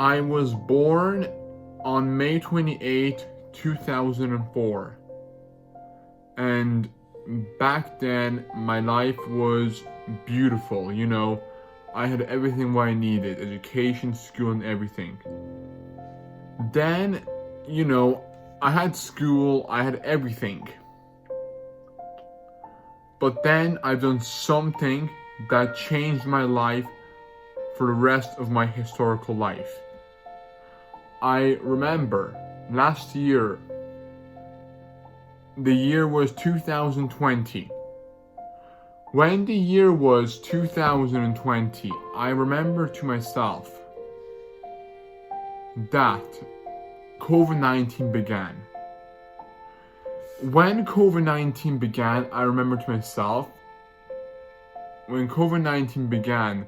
I was born on May 28, 2004. And back then, my life was beautiful, I had everything what I needed, education, school, and everything. Then, I had school, I had everything. But then I've done something that changed my life for the rest of my historical life. I remember last year, the year was 2020. When the year was 2020, I remember to myself that COVID-19 began. When COVID-19 began, I remember to myself, when COVID-19 began,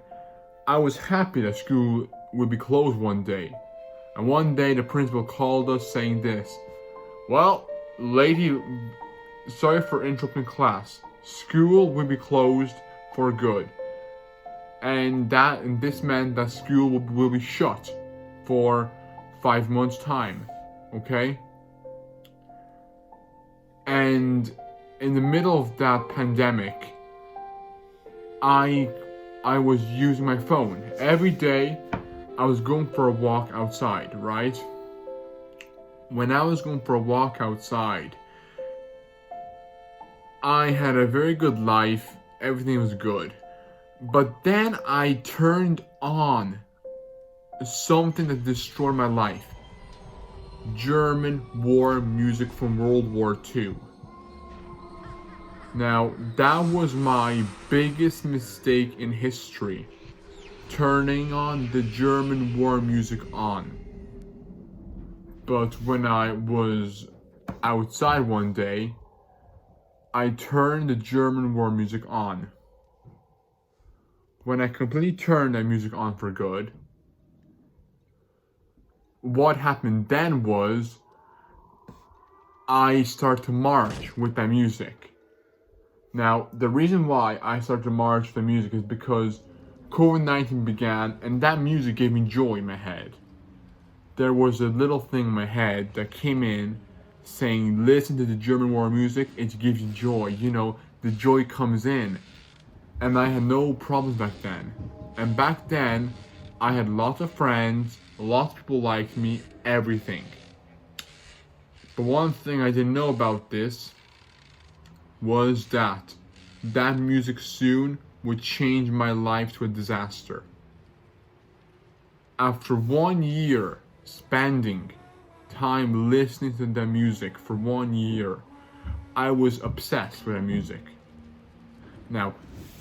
I was happy that school would be closed one day. And one day the principal called us saying this: "Well, lady, sorry for interrupting class. School will be closed for good." And this meant that school will be shut for 5 months' time. Okay? And in the middle of that pandemic, I was using my phone. Every day I was going for a walk outside, right? When I was going for a walk outside, I had a very good life, everything was good. But then I turned on something that destroyed my life. German war music from World War II. Now, that was my biggest mistake in history, turning on the German war music on. But when I was outside one day, I turned the German war music on. When I completely turned that music on for good, what happened then was I started to march with that music. Now, the reason why I started to march with the music is because COVID-19 began and that music gave me joy in my head. There was a little thing in my head that came in saying, listen to the German war music, it gives you joy. The joy comes in. And I had no problems back then. And back then, I had lots of friends, lots of people liked me, everything. But one thing I didn't know about this was that music soon would change my life to a disaster. After 1 year spending time listening to the music for 1 year, I was obsessed with the music. Now,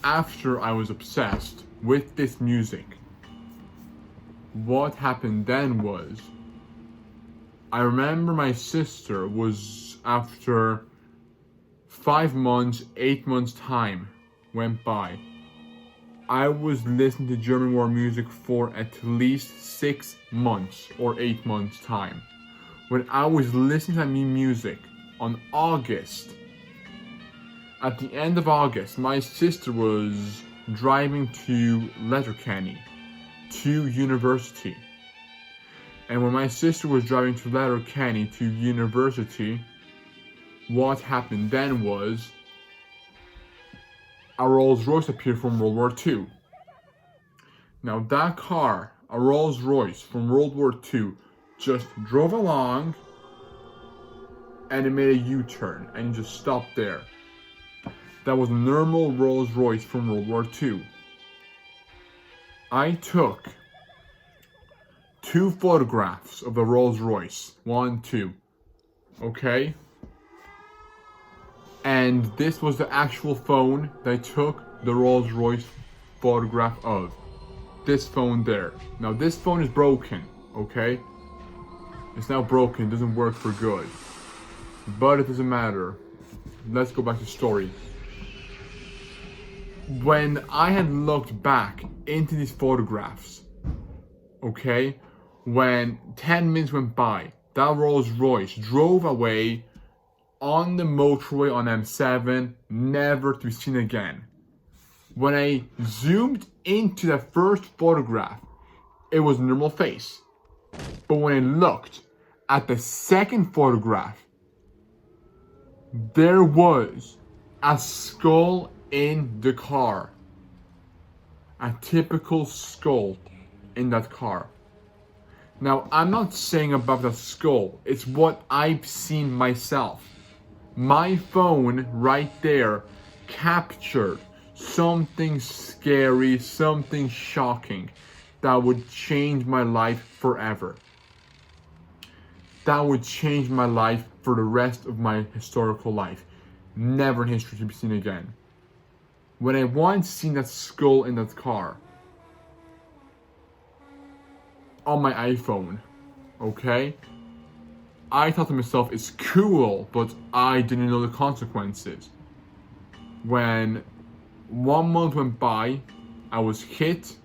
after I was obsessed with this music, what happened then was, I remember my sister was, after 5 months, 8 months time went by, I was listening to German war music for at least 6 months or 8 months time. When I was listening to that music on August, at the end of August, my sister was driving to Letterkenny, to university. And when my sister was driving to Letterkenny to university, what happened then was a Rolls Royce appeared from World War II. Now that car, a Rolls Royce from World War II, just drove along and it made a U-turn and just stopped there. That was a normal Rolls Royce from World War II. I took 2 photographs of the Rolls Royce. 1, 2. Okay? And this was the actual phone that I took the Rolls Royce photograph of. This phone there. Now this phone is broken, okay? It's now broken, it doesn't work for good. But it doesn't matter. Let's go back to the story. When I had looked back into these photographs, okay, when 10 minutes went by, that Rolls Royce drove away on the motorway on M7, never to be seen again. When I zoomed into the first photograph, it was a normal face. But when I looked at the second photograph, there was a skull in the car. A typical skull in that car. Now, I'm not saying about the skull, it's what I've seen myself. My phone right there captured something scary, something shocking that would change my life forever. That would change my life for the rest of my historical life. Never in history to be seen again. When I once seen that skull in that car, on my iPhone, okay? I thought to myself, it's cool, but I didn't know the consequences. When 1 month went by, I was hit,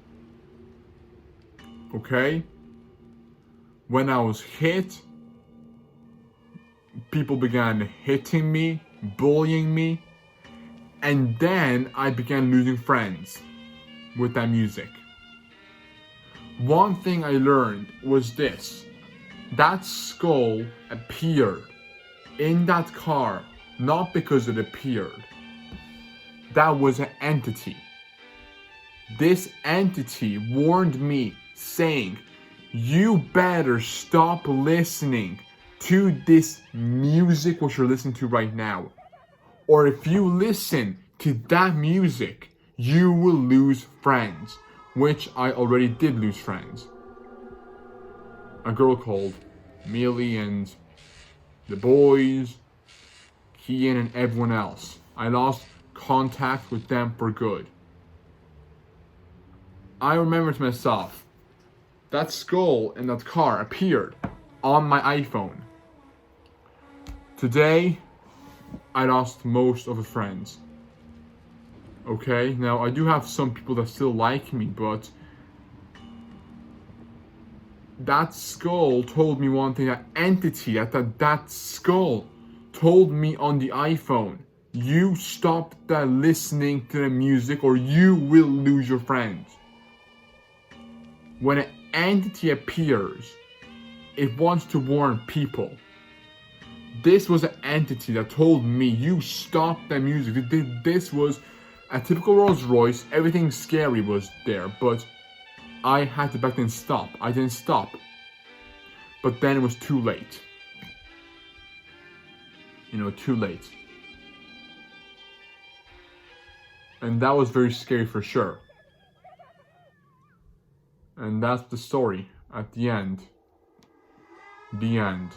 okay? When I was hit, people began hitting me, bullying me, and then I began losing friends with that music. One thing I learned was this: that skull appeared in that car not because it appeared. That was an entity. This entity warned me, saying, you better stop listening to this music which you're listening to right now. Or if you listen to that music, you will lose friends. Which I already did lose friends. A girl called Millie and the boys, Kian and everyone else. I lost contact with them for good. I remember to myself, that skull in that car appeared on my iPhone. Today, I lost most of the friends. Okay, now I do have some people that still like me, but that skull told me one thing, that entity, that skull told me on the iPhone, you stop that listening to the music or you will lose your friends. When an entity appears, it wants to warn people. This was an entity that told me, you stop that music. This was a typical Rolls Royce, everything scary was there, but I had to back then stop. I didn't stop. But then it was too late. Too late. And that was very scary for sure. And that's the story at the end. The end.